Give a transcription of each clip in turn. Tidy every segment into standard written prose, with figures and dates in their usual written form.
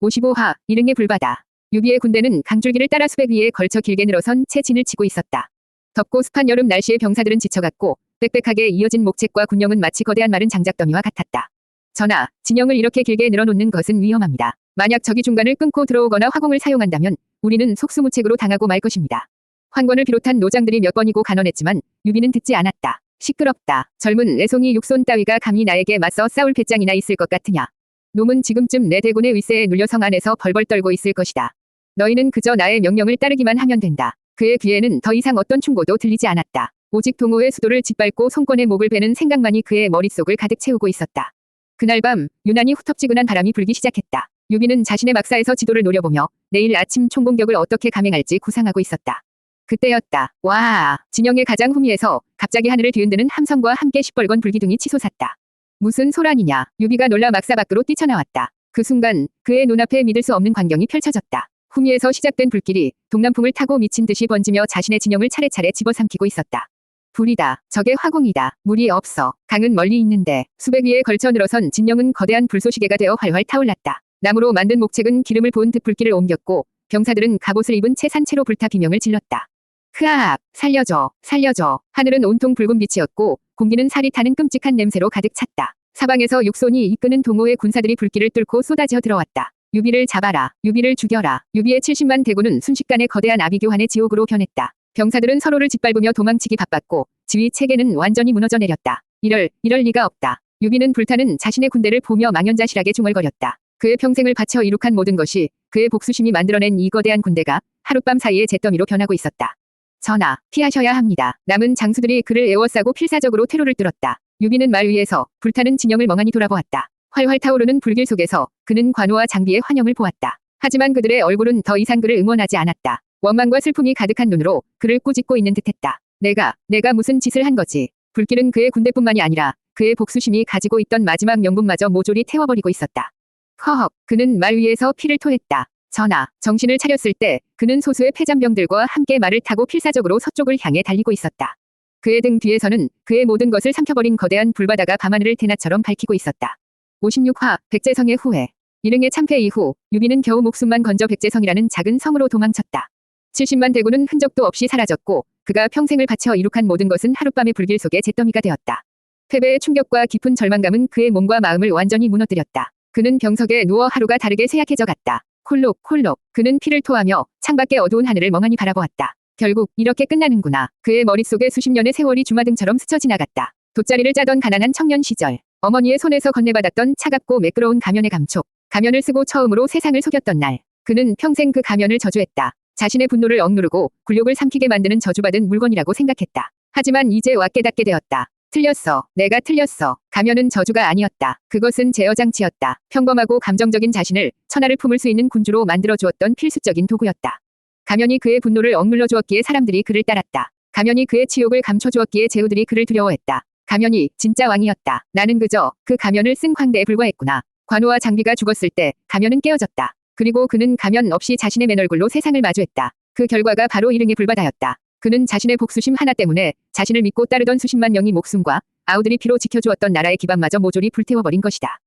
55화 이릉의 불바다. 유비의 군대는 강줄기를 따라 수백 리에 걸쳐 길게 늘어선 채 진을 치고 있었다. 덥고 습한 여름 날씨에 병사들은 지쳐갔고 빽빽하게 이어진 목책과 군령은 마치 거대한 마른 장작더미와 같았다. 전하, 진영을 이렇게 길게 늘어놓는 것은 위험합니다. 만약 적이 중간을 끊고 들어오거나 화공을 사용한다면 우리는 속수무책으로 당하고 말 것입니다. 환관을 비롯한 노장들이 몇 번이고 간언했지만 유비는 듣지 않았다. 시끄럽다. 젊은 애송이 육손 따위가 감히 나에게 맞서 싸울 배짱이나 있을 것 같으냐. 놈은 지금쯤 내 대군의 윗세에 눌려 성 안에서 벌벌 떨고 있을 것이다. 너희는 그저 나의 명령을 따르기만 하면 된다. 그의 귀에는 더 이상 어떤 충고도 들리지 않았다. 오직 동호의 수도를 짓밟고 송권의 목을 베는 생각만이 그의 머릿속을 가득 채우고 있었다. 그날 밤 유난히 후텁지근한 바람이 불기 시작했다. 유비는 자신의 막사에서 지도를 노려보며 내일 아침 총공격을 어떻게 감행할지 구상하고 있었다. 그때였다. 와! 진영의 가장 후미에서 갑자기 하늘을 뒤흔드는 함성과 함께 시뻘건 불기둥이 치솟았다. 무슨 소란이냐. 유비가 놀라 막사 밖으로 뛰쳐나왔다. 그 순간 그의 눈앞에 믿을 수 없는 광경이 펼쳐졌다. 후미에서 시작된 불길이 동남풍을 타고 미친 듯이 번지며 자신의 진영을 차례차례 집어삼키고 있었다. 불이다. 적의 화공이다. 물이 없어. 강은 멀리 있는데 수백 위에 걸쳐 늘어선 진영은 거대한 불쏘시개가 되어 활활 타올랐다. 나무로 만든 목책은 기름을 부은 듯 불길을 옮겼고 병사들은 갑옷을 입은 채 산채로 불타 비명을 질렀다. 크악! 살려줘! 살려줘! 하늘은 온통 붉은 빛이었고 공기는 살이 타는 끔찍한 냄새로 가득 찼다. 사방에서 육손이 이끄는 동호의 군사들이 불길을 뚫고 쏟아져 들어왔다. 유비를 잡아라. 유비를 죽여라. 유비의 70만 대군은 순식간에 거대한 아비교환의 지옥으로 변했다. 병사들은 서로를 짓밟으며 도망치기 바빴고 지휘 체계는 완전히 무너져 내렸다. 이럴 리가 없다. 유비는 불타는 자신의 군대를 보며 망연자실하게 중얼거렸다. 그의 평생을 바쳐 이룩한 모든 것이 그의 복수심이 만들어낸 이 거대한 군대가 하룻밤 사이에 잿더미로 변하고 있었다. 전하, 피하셔야 합니다. 남은 장수들이 그를 에워싸고 필사적으로 퇴로를 뚫었다. 유비는 말 위에서 불타는 진영을 멍하니 돌아보았다. 활활 타오르는 불길 속에서 그는 관우와 장비의 환영을 보았다. 하지만 그들의 얼굴은 더 이상 그를 응원하지 않았다. 원망과 슬픔이 가득한 눈으로 그를 꾸짖고 있는 듯했다. 내가 무슨 짓을 한 거지. 불길은 그의 군대뿐만이 아니라 그의 복수심이 가지고 있던 마지막 명분마저 모조리 태워버리고 있었다. 허헉, 그는 말 위에서 피를 토했다. 전하, 정신을 차렸을 때 그는 소수의 패잔병들과 함께 말을 타고 필사적으로 서쪽을 향해 달리고 있었다. 그의 등 뒤에서는 그의 모든 것을 삼켜버린 거대한 불바다가 밤하늘을 대낮처럼 밝히고 있었다. 56화 백제성의 후회. 이릉의 참패 이후 유비는 겨우 목숨만 건져 백제성이라는 작은 성으로 도망쳤다. 70만 대군은 흔적도 없이 사라졌고 그가 평생을 바쳐 이룩한 모든 것은 하룻밤의 불길 속에 잿더미가 되었다. 패배의 충격과 깊은 절망감은 그의 몸과 마음을 완전히 무너뜨렸다. 그는 병석에 누워 하루가 다르게 쇠약해져 갔다. 콜록 그는 피를 토하며 창밖의 어두운 하늘을 멍하니 바라보았다. 결국 이렇게 끝나는구나. 그의 머릿속에 수십 년의 세월이 주마등처럼 스쳐 지나갔다. 돗자리를 짜던 가난한 청년 시절. 어머니의 손에서 건네받았던 차갑고 매끄러운 가면의 감촉. 가면을 쓰고 처음으로 세상을 속였던 날. 그는 평생 그 가면을 저주했다. 자신의 분노를 억누르고 굴욕을 삼키게 만드는 저주받은 물건이라고 생각했다. 하지만 이제 와 깨닫게 되었다. 틀렸어. 내가 틀렸어. 가면은 저주가 아니었다. 그것은 제어장치였다. 평범하고 감정적인 자신을 천하를 품을 수 있는 군주로 만들어주었던 필수적인 도구였다. 가면이 그의 분노를 억눌러 주었기에 사람들이 그를 따랐다. 가면이 그의 치욕을 감춰주었기에 제후들이 그를 두려워했다. 가면이 진짜 왕이었다. 나는 그저 그 가면을 쓴 황대에 불과했구나. 관우와 장비가 죽었을 때 가면은 깨어졌다. 그리고 그는 가면 없이 자신의 맨 얼굴로 세상을 마주했다. 그 결과가 바로 이릉의 불바다였다. 그는 자신의 복수심 하나 때문에 자신을 믿고 따르던 수십만 명의 목숨과 아우들이 피로 지켜주었던 나라의 기반마저 모조리 불태워버린 것이다.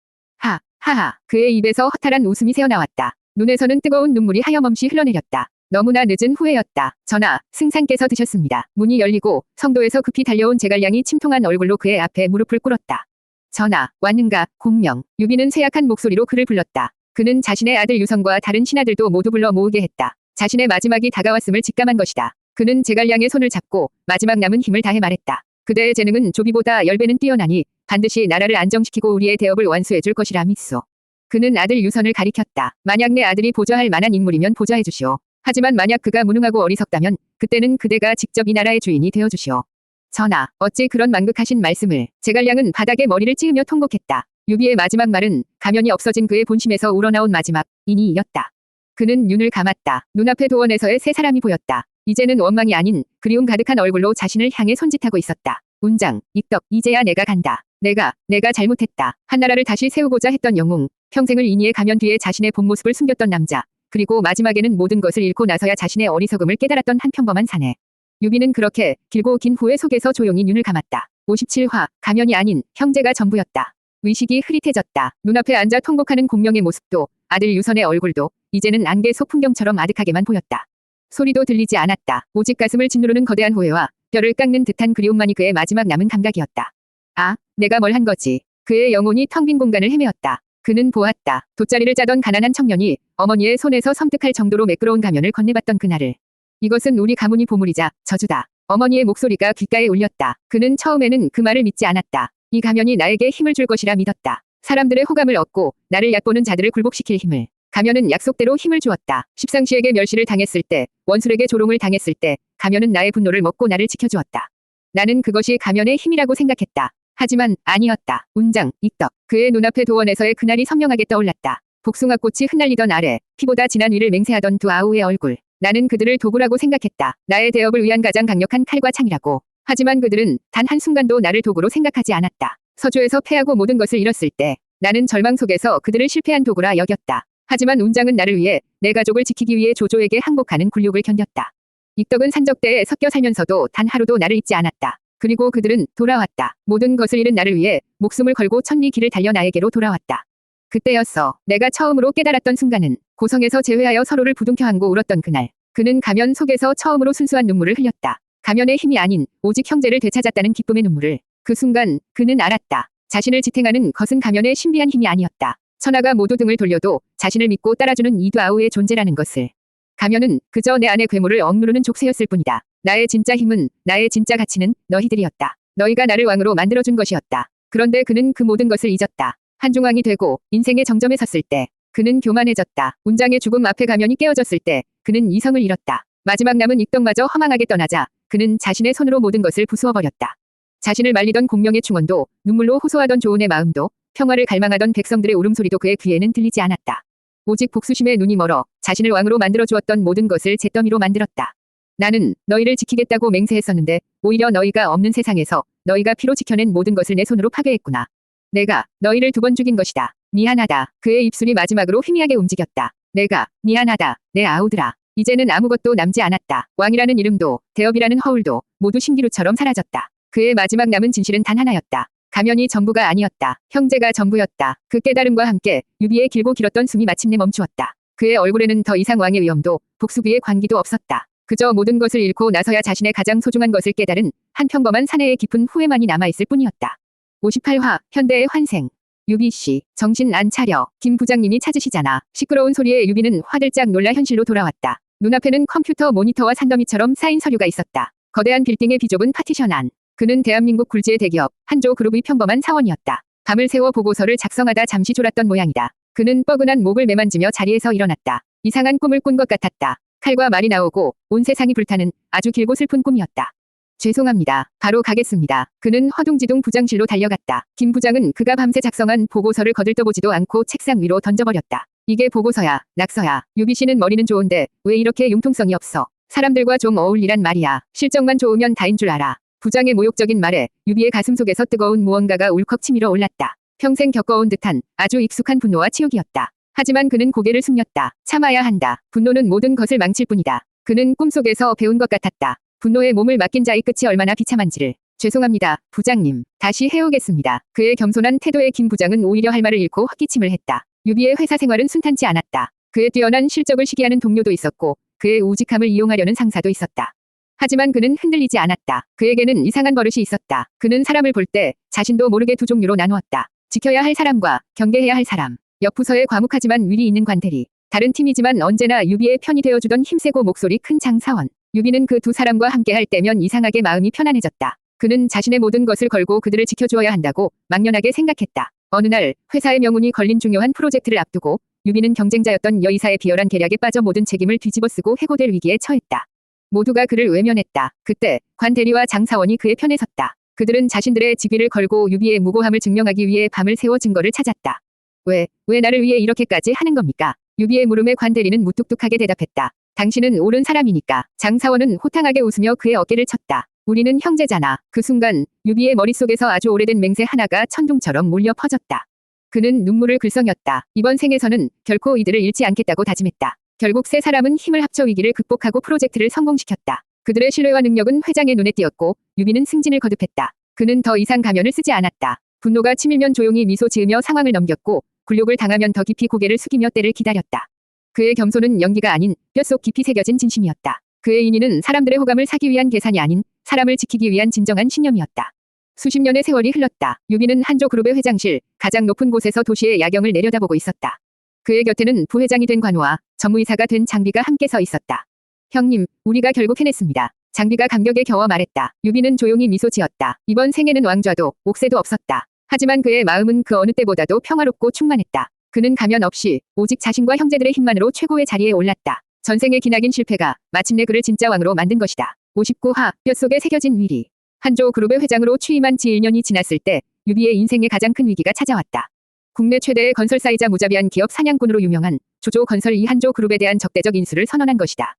하하. 그의 입에서 허탈한 웃음이 새어나왔다. 눈에서는 뜨거운 눈물이 하염없이 흘러내렸다. 너무나 늦은 후회였다. 전하, 승상께서 드셨습니다. 문이 열리고 성도에서 급히 달려온 제갈량이 침통한 얼굴로 그의 앞에 무릎을 꿇었다. 전하, 왔는가? 공명. 유비는 쇠약한 목소리로 그를 불렀다. 그는 자신의 아들 유성과 다른 신하들도 모두 불러 모으게 했다. 자신의 마지막이 다가왔음을 직감한 것이다. 그는 제갈량의 손을 잡고 마지막 남은 힘을 다해 말했다. 그대의 재능은 조비보다 10배는 뛰어나니 반드시 나라를 안정시키고 우리의 대업을 완수해줄 것이라 믿소. 그는 아들 유선을 가리켰다. 만약 내 아들이 보좌할 만한 인물이면 보좌해주시오. 하지만 만약 그가 무능하고 어리석다면 그때는 그대가 직접 이 나라의 주인이 되어주시오. 전하, 어찌 그런 만극하신 말씀을. 제갈량은 바닥에 머리를 찌으며 통곡했다. 유비의 마지막 말은 가면이 없어진 그의 본심에서 우러나온 마지막 인이였다. 그는 눈을 감았다. 눈앞에 도원에서의 세 사람이 보였다. 이제는 원망이 아닌 그리움 가득한 얼굴로 자신을 향해 손짓하고 있었다. 운장, 익덕, 이제야 내가 간다. 내가 잘못했다. 한나라를 다시 세우고자 했던 영웅, 평생을 인이의 가면 뒤에 자신의 본 모습을 숨겼던 남자, 그리고 마지막에는 모든 것을 잃고 나서야 자신의 어리석음을 깨달았던 한 평범한 사내. 유비는 그렇게 길고 긴 후회 속에서 조용히 눈을 감았다. 57화, 가면이 아닌 형제가 전부였다. 의식이 흐릿해졌다. 눈앞에 앉아 통곡하는 공명의 모습도 아들 유선의 얼굴도 이제는 안개 속 풍경처럼 아득하게만 보였다. 소리도 들리지 않았다. 오직 가슴을 짓누르는 거대한 후회와 뼈를 깎는 듯한 그리움만이 그의 마지막 남은 감각이었다. 아, 내가 뭘 한 거지. 그의 영혼이 텅 빈 공간을 헤매었다. 그는 보았다. 돗자리를 짜던 가난한 청년이 어머니의 손에서 섬뜩할 정도로 매끄러운 가면을 건네봤던 그날을. 이것은 우리 가문이 보물이자 저주다. 어머니의 목소리가 귓가에 울렸다. 그는 처음에는 그 말을 믿지 않았다. 이 가면이 나에게 힘을 줄 것이라 믿었다. 사람들의 호감을 얻고 나를 얕보는 자들을 굴복시킬 힘을. 가면은 약속대로 힘을 주었다. 십상시에게 멸시를 당했을 때, 원술에게 조롱을 당했을 때, 가면은 나의 분노를 먹고 나를 지켜주었다. 나는 그것이 가면의 힘이라고 생각했다. 하지만 아니었다. 운장, 익덕. 그의 눈앞에 도원에서의 그날이 선명하게 떠올랐다. 복숭아꽃이 흩날리던 아래, 피보다 진한 위를 맹세하던 두 아우의 얼굴. 나는 그들을 도구라고 생각했다. 나의 대업을 위한 가장 강력한 칼과 창이라고. 하지만 그들은 단 한순간도 나를 도구로 생각하지 않았다. 서주에서 패하고 모든 것을 잃었을 때, 나는 절망 속에서 그들을 실패한 도구라 여겼다. 하지만 운장은 나를 위해 내 가족을 지키기 위해 조조에게 항복하는 굴욕을 견뎠다. 익덕은 산적대에 섞여 살면서도 단 하루도 나를 잊지 않았다. 그리고 그들은 돌아왔다. 모든 것을 잃은 나를 위해 목숨을 걸고 천리 길을 달려 나에게로 돌아왔다. 그때였어. 내가 처음으로 깨달았던 순간은 고성에서 재회하여 서로를 부둥켜 안고 울었던 그날. 그는 가면 속에서 처음으로 순수한 눈물을 흘렸다. 가면의 힘이 아닌 오직 형제를 되찾았다는 기쁨의 눈물을. 그 순간 그는 알았다. 자신을 지탱하는 것은 가면의 신비한 힘이 아니었다. 천하가 모두 등을 돌려도 자신을 믿고 따라주는 이 두 아우의 존재라는 것을. 가면은 그저 내 안의 괴물을 억누르는 족쇄였을 뿐이다. 나의 진짜 힘은, 나의 진짜 가치는 너희들이었다. 너희가 나를 왕으로 만들어준 것이었다. 그런데 그는 그 모든 것을 잊었다. 한중왕이 되고 인생의 정점에 섰을 때 그는 교만해졌다. 운장의 죽음 앞에 가면이 깨어졌을 때 그는 이성을 잃었다. 마지막 남은 익덕마저 허망하게 떠나자 그는 자신의 손으로 모든 것을 부수어버렸다. 자신을 말리던 공명의 충언도 눈물로 호소하던 조은의 마음도 평화를 갈망하던 백성들의 울음소리도 그의 귀에는 들리지 않았다. 오직 복수심에 눈이 멀어 자신을 왕으로 만들어주었던 모든 것을 잿더미로 만들었다. 나는 너희를 지키겠다고 맹세했었는데 오히려 너희가 없는 세상에서 너희가 피로 지켜낸 모든 것을 내 손으로 파괴했구나. 내가 너희를 2번 죽인 것이다. 미안하다. 그의 입술이 마지막으로 희미하게 움직였다. 내가 미안하다. 내 아우들아. 이제는 아무것도 남지 않았다. 왕이라는 이름도 대업이라는 허울도 모두 신기루처럼 사라졌다. 그의 마지막 남은 진실은 단 하나였다. 가면이 전부가 아니었다. 형제가 전부였다. 그 깨달음과 함께 유비의 길고 길었던 숨이 마침내 멈추었다. 그의 얼굴에는 더 이상 왕의 위엄도 복수비의 광기도 없었다. 그저 모든 것을 잃고 나서야 자신의 가장 소중한 것을 깨달은 한 평범한 사내의 깊은 후회만이 남아있을 뿐이었다. 58화 현대의 환생. 유비씨, 정신 안 차려. 김 부장님이 찾으시잖아. 시끄러운 소리에 유비는 화들짝 놀라 현실로 돌아왔다. 눈앞에는 컴퓨터 모니터와 산더미처럼 쌓인 서류가 있었다. 거대한 빌딩의 비좁은 파티션 안. 그는 대한민국 굴지의 대기업 한조 그룹의 평범한 사원이었다. 밤을 새워 보고서를 작성하다 잠시 졸았던 모양이다. 그는 뻐근한 목을 매만지며 자리에서 일어났다. 이상한 꿈을 꾼 것 같았다. 칼과 말이 나오고 온 세상이 불타는 아주 길고 슬픈 꿈이었다. 죄송합니다. 바로 가겠습니다. 그는 허둥지둥 부장실로 달려갔다. 김 부장은 그가 밤새 작성한 보고서를 거들떠보지도 않고 책상 위로 던져버렸다. 이게 보고서야, 낙서야. 유비 씨는 머리는 좋은데 왜 이렇게 융통성이 없어. 사람들과 좀 어울리란 말이야. 실적만 좋으면 다인 줄 알아. 부장의 모욕적인 말에 유비의 가슴 속에서 뜨거운 무언가가 울컥 치밀어 올랐다. 평생 겪어온 듯한 아주 익숙한 분노와 치욕이었다. 하지만 그는 고개를 숙였다. 참아야 한다. 분노는 모든 것을 망칠 뿐이다. 그는 꿈속에서 배운 것 같았다. 분노에 몸을 맡긴 자의 끝이 얼마나 비참한지를. 죄송합니다, 부장님. 다시 해오겠습니다. 그의 겸손한 태도에 김 부장은 오히려 할 말을 잃고 헛기침을 했다. 유비의 회사 생활은 순탄치 않았다. 그의 뛰어난 실적을 시기하는 동료도 있었고 그의 우직함을 이용하려는 상사도 있었다. 하지만 그는 흔들리지 않았다. 그에게는 이상한 버릇이 있었다. 그는 사람을 볼 때 자신도 모르게 두 종류로 나누었다. 지켜야 할 사람과 경계해야 할 사람. 옆 부서에 과묵하지만 위리 있는 관대리. 다른 팀이지만 언제나 유비의 편이 되어주던 힘세고 목소리 큰 장사원. 유비는 그 두 사람과 함께할 때면 이상하게 마음이 편안해졌다. 그는 자신의 모든 것을 걸고 그들을 지켜주어야 한다고 막연하게 생각했다. 어느 날 회사의 명운이 걸린 중요한 프로젝트를 앞두고 유비는 경쟁자였던 여이사의 비열한 계략에 빠져 모든 책임을 뒤집어쓰고 해고될 위기에 처했다. 모두가 그를 외면했다. 그때 관 대리와 장사원이 그의 편에 섰다. 그들은 자신들의 직위를 걸고 유비의 무고함을 증명하기 위해 밤을 새워 증거를 찾았다. 왜 나를 위해 이렇게까지 하는 겁니까? 유비의 물음에 관 대리는 무뚝뚝하게 대답했다. 당신은 옳은 사람이니까. 장사원은 호탕하게 웃으며 그의 어깨를 쳤다. 우리는 형제잖아. 그 순간 유비의 머릿속에서 아주 오래된 맹세 하나가 천둥처럼 몰려 퍼졌다. 그는 눈물을 글썽였다. 이번 생에서는 결코 이들을 잃지 않겠다고 다짐했다. 결국 세 사람은 힘을 합쳐 위기를 극복하고 프로젝트를 성공시켰다. 그들의 신뢰와 능력은 회장의 눈에 띄었고 유비는 승진을 거듭했다. 그는 더 이상 가면을 쓰지 않았다. 분노가 치밀면 조용히 미소 지으며 상황을 넘겼고 굴욕을 당하면 더 깊이 고개를 숙이며 때를 기다렸다. 그의 겸손은 연기가 아닌 뼛속 깊이 새겨진 진심이었다. 그의 인의는 사람들의 호감을 사기 위한 계산이 아닌 사람을 지키기 위한 진정한 신념이었다. 수십 년의 세월이 흘렀다. 유비는 한조 그룹의 회장실, 가장 높은 곳에서 도시의 야경을 내려다보고 있었다. 그의 곁에는 부회장이 된 관우와 전무이사가 된 장비가 함께 서 있었다. 형님, 우리가 결국 해냈습니다. 장비가 감격에 겨워 말했다. 유비는 조용히 미소 지었다. 이번 생에는 왕좌도, 옥새도 없었다. 하지만 그의 마음은 그 어느 때보다도 평화롭고 충만했다. 그는 가면 없이 오직 자신과 형제들의 힘만으로 최고의 자리에 올랐다. 전생의 기나긴 실패가 마침내 그를 진짜 왕으로 만든 것이다. 59화 뼛속에 새겨진 위리. 한조 그룹의 회장으로 취임한 지 1년이 지났을 때 유비의 인생에 가장 큰 위기가 찾아왔다. 국내 최대의 건설사이자 무자비한 기업 사냥꾼으로 유명한 조조건설 이 한조 그룹에 대한 적대적 인수를 선언한 것이다.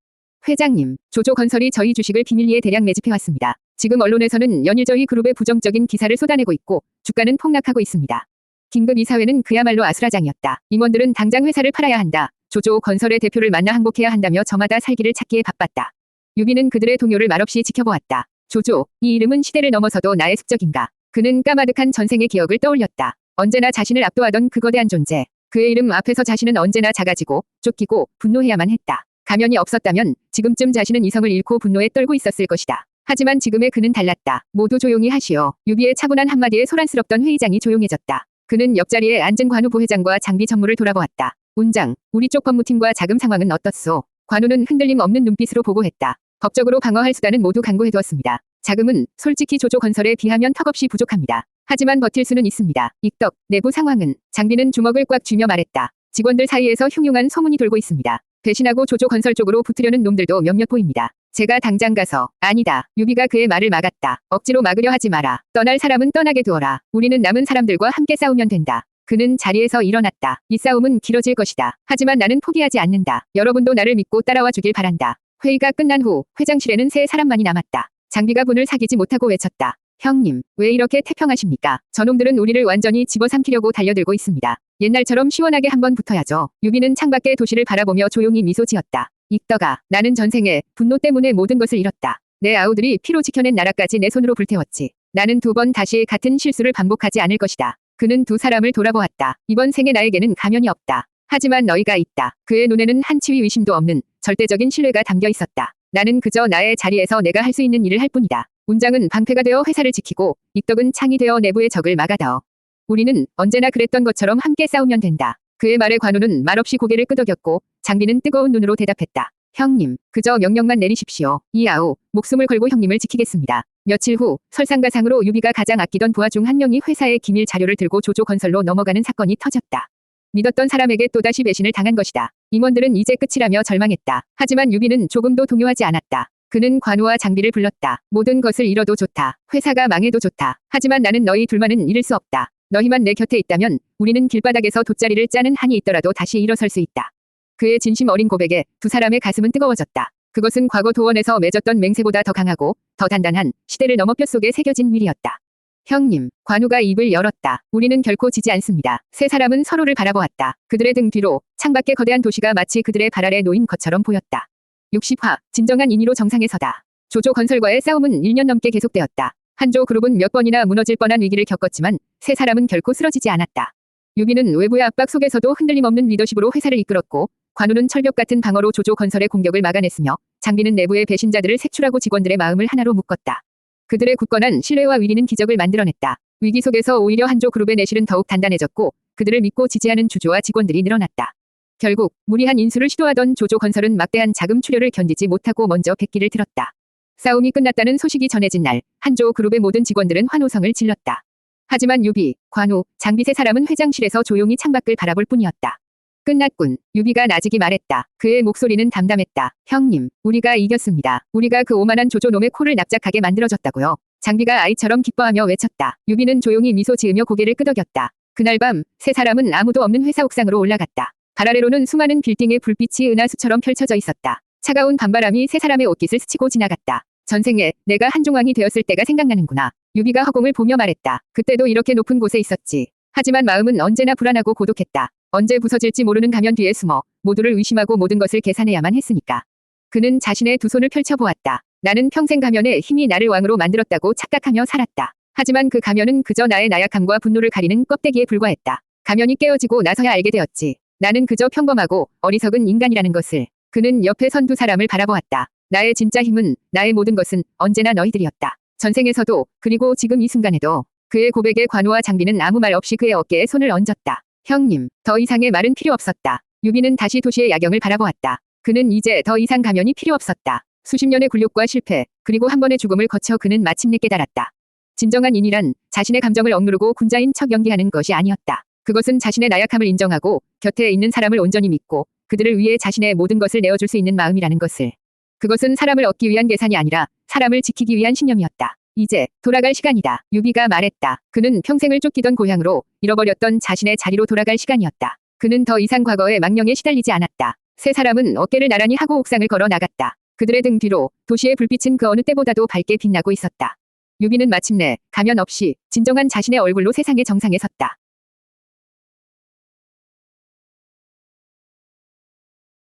회장님, 조조건설이 저희 주식을 비밀리에 대량 매집해왔습니다. 지금 언론에서는 연일 저희 그룹의 부정적인 기사를 쏟아내고 있고 주가는 폭락하고 있습니다. 긴급 이사회는 그야말로 아수라장이었다. 임원들은 당장 회사를 팔아야 한다. 조조건설의 대표를 만나 항복해야 한다며 저마다 살기를 찾기에 바빴다. 유비는 그들의 동요를 말없이 지켜보았다. 조조, 이 이름은 시대를 넘어서도 나의 숙적인가. 그는 까마득한 전생의 기억을 떠올렸다. 언제나 자신을 압도하던 그 거대한 존재. 그의 이름 앞에서 자신은 언제나 작아지고 쫓기고 분노해야만 했다. 가면이 없었다면 지금쯤 자신은 이성을 잃고 분노에 떨고 있었을 것이다. 하지만 지금의 그는 달랐다. 모두 조용히 하시오. 유비의 차분한 한마디에 소란스럽던 회의장이 조용해졌다. 그는 옆자리에 앉은 관우 부회장과 장비 전무를 돌아보았다. 운장, 우리 쪽 법무팀과 자금 상황은 어떻소? 관우는 흔들림 없는 눈빛으로 보고했다. 법적으로 방어할 수단은 모두 강구해두었습니다. 자금은 솔직히 조조건설에 비하면 턱없이 부족합니다. 하지만 버틸 수는 있습니다. 익덕, 내부 상황은? 장비는 주먹을 꽉 쥐며 말했다. 직원들 사이에서 흉흉한 소문이 돌고 있습니다. 배신하고 조조건설 쪽으로 붙으려는 놈들도 몇몇 보입니다. 제가 당장 가서. 아니다. 유비가 그의 말을 막았다. 억지로 막으려 하지 마라. 떠날 사람은 떠나게 두어라. 우리는 남은 사람들과 함께 싸우면 된다. 그는 자리에서 일어났다. 이 싸움은 길어질 것이다. 하지만 나는 포기하지 않는다. 여러분도 나를 믿고 따라와 주길 바란다. 회의가 끝난 후 회장실에는 세 사람만이 남았다. 장비가 분을 사귀지 못하고 외쳤다. 형님, 왜 이렇게 태평하십니까? 저놈들은 우리를 완전히 집어삼키려고 달려들고 있습니다. 옛날처럼 시원하게 한번 붙어야죠. 유비는 창밖의 도시를 바라보며 조용히 미소 지었다. 익덕아, 나는 전생에 분노 때문에 모든 것을 잃었다. 내 아우들이 피로 지켜낸 나라까지 내 손으로 불태웠지. 나는 두 번 다시 같은 실수를 반복하지 않을 것이다. 그는 두 사람을 돌아보았다. 이번 생에 나에게는 가면이 없다. 하지만 너희가 있다. 그의 눈에는 한 치위 의심도 없는 절대적인 신뢰가 담겨 있었다. 나는 그저 나의 자리에서 내가 할 수 있는 일을 할 뿐이다. 운장은 방패가 되어 회사를 지키고 익덕은 창이 되어 내부의 적을 막아다오. 우리는 언제나 그랬던 것처럼 함께 싸우면 된다. 그의 말에 관우는 말없이 고개를 끄덕였고 장비는 뜨거운 눈으로 대답했다. 형님, 그저 명령만 내리십시오. 이아우, 목숨을 걸고 형님을 지키겠습니다. 며칠 후 설상가상으로 유비가 가장 아끼던 부하 중 한 명이 회사의 기밀 자료를 들고 조조건설로 넘어가는 사건이 터졌다. 믿었던 사람에게 또다시 배신을 당한 것이다. 임원들은 이제 끝이라며 절망했다. 하지만 유비는 조금도 동요하지 않았다. 그는 관우와 장비를 불렀다. 모든 것을 잃어도 좋다. 회사가 망해도 좋다. 하지만 나는 너희 둘만은 잃을 수 없다. 너희만 내 곁에 있다면 우리는 길바닥에서 돗자리를 짜는 한이 있더라도 다시 일어설 수 있다. 그의 진심 어린 고백에 두 사람의 가슴은 뜨거워졌다. 그것은 과거 도원에서 맺었던 맹세보다 더 강하고 더 단단한 시대를 넘어 뼛속에 새겨진 위리였다. 형님, 관우가 입을 열었다. 우리는 결코 지지 않습니다. 세 사람은 서로를 바라보았다. 그들의 등 뒤로 창밖의 거대한 도시가 마치 그들의 발 아래 놓인 것처럼 보였다. 60화, 진정한 인의로 정상에 서다. 조조건설과의 싸움은 1년 넘게 계속되었다. 한조 그룹은 몇 번이나 무너질 뻔한 위기를 겪었지만 세 사람은 결코 쓰러지지 않았다. 유비는 외부의 압박 속에서도 흔들림 없는 리더십으로 회사를 이끌었고 관우는 철벽 같은 방어로 조조건설의 공격을 막아냈으며 장비는 내부의 배신자들을 색출하고 직원들의 마음을 하나로 묶었다. 그들의 굳건한 신뢰와 위리는 기적을 만들어냈다. 위기 속에서 오히려 한조 그룹의 내실은 더욱 단단해졌고 그들을 믿고 지지하는 주주와 직원들이 늘어났다. 결국 무리한 인수를 시도하던 조조건설은 막대한 자금 출혈을 견디지 못하고 먼저 백기를 들었다. 싸움이 끝났다는 소식이 전해진 날 한조 그룹의 모든 직원들은 환호성을 질렀다. 하지만 유비, 관우, 장비 세 사람은 회장실에서 조용히 창밖을 바라볼 뿐이었다. 끝났군. 유비가 나직이 말했다. 그의 목소리는 담담했다. 형님, 우리가 이겼습니다. 우리가 그 오만한 조조놈의 코를 납작하게 만들어줬다고요. 장비가 아이처럼 기뻐하며 외쳤다. 유비는 조용히 미소 지으며 고개를 끄덕였다. 그날 밤 세 사람은 아무도 없는 회사 옥상으로 올라갔다. 발 아래로는 수많은 빌딩의 불빛이 은하수처럼 펼쳐져 있었다. 차가운 밤바람이 세 사람의 옷깃을 스치고 지나갔다. 전생에 내가 한종왕이 되었을 때가 생각나는구나. 유비가 허공을 보며 말했다. 그때도 이렇게 높은 곳에 있었지. 하지만 마음은 언제나 불안하고 고독했다. 언제 부서질지 모르는 가면 뒤에 숨어 모두를 의심하고 모든 것을 계산해야만 했으니까. 그는 자신의 두 손을 펼쳐보았다. 나는 평생 가면의 힘이 나를 왕으로 만들었다고 착각하며 살았다. 하지만 그 가면은 그저 나의 나약함과 분노를 가리는 껍데기에 불과했다. 가면이 깨어지고 나서야 알게 되었지. 나는 그저 평범하고 어리석은 인간이라는 것을. 그는 옆에 선 두 사람을 바라보았다. 나의 진짜 힘은, 나의 모든 것은 언제나 너희들이었다. 전생에서도, 그리고 지금 이 순간에도. 그의 고백에 관우와 장비는 아무 말 없이 그의 어깨에 손을 얹었다. 형님, 더 이상의 말은 필요 없었다. 유비는 다시 도시의 야경을 바라보았다. 그는 이제 더 이상 가면이 필요 없었다. 수십 년의 굴욕과 실패, 그리고 한 번의 죽음을 거쳐 그는 마침내 깨달았다. 진정한 인이란 자신의 감정을 억누르고 군자인 척 연기하는 것이 아니었다. 그것은 자신의 나약함을 인정하고 곁에 있는 사람을 온전히 믿고 그들을 위해 자신의 모든 것을 내어줄 수 있는 마음이라는 것을. 그것은 사람을 얻기 위한 계산이 아니라 사람을 지키기 위한 신념이었다. 이제 돌아갈 시간이다. 유비가 말했다. 그는 평생을 쫓기던 고향으로, 잃어버렸던 자신의 자리로 돌아갈 시간이었다. 그는 더 이상 과거의 망령에 시달리지 않았다. 세 사람은 어깨를 나란히 하고 옥상을 걸어 나갔다. 그들의 등 뒤로 도시의 불빛은 그 어느 때보다도 밝게 빛나고 있었다. 유비는 마침내 가면 없이 진정한 자신의 얼굴로 세상의 정상에 섰다.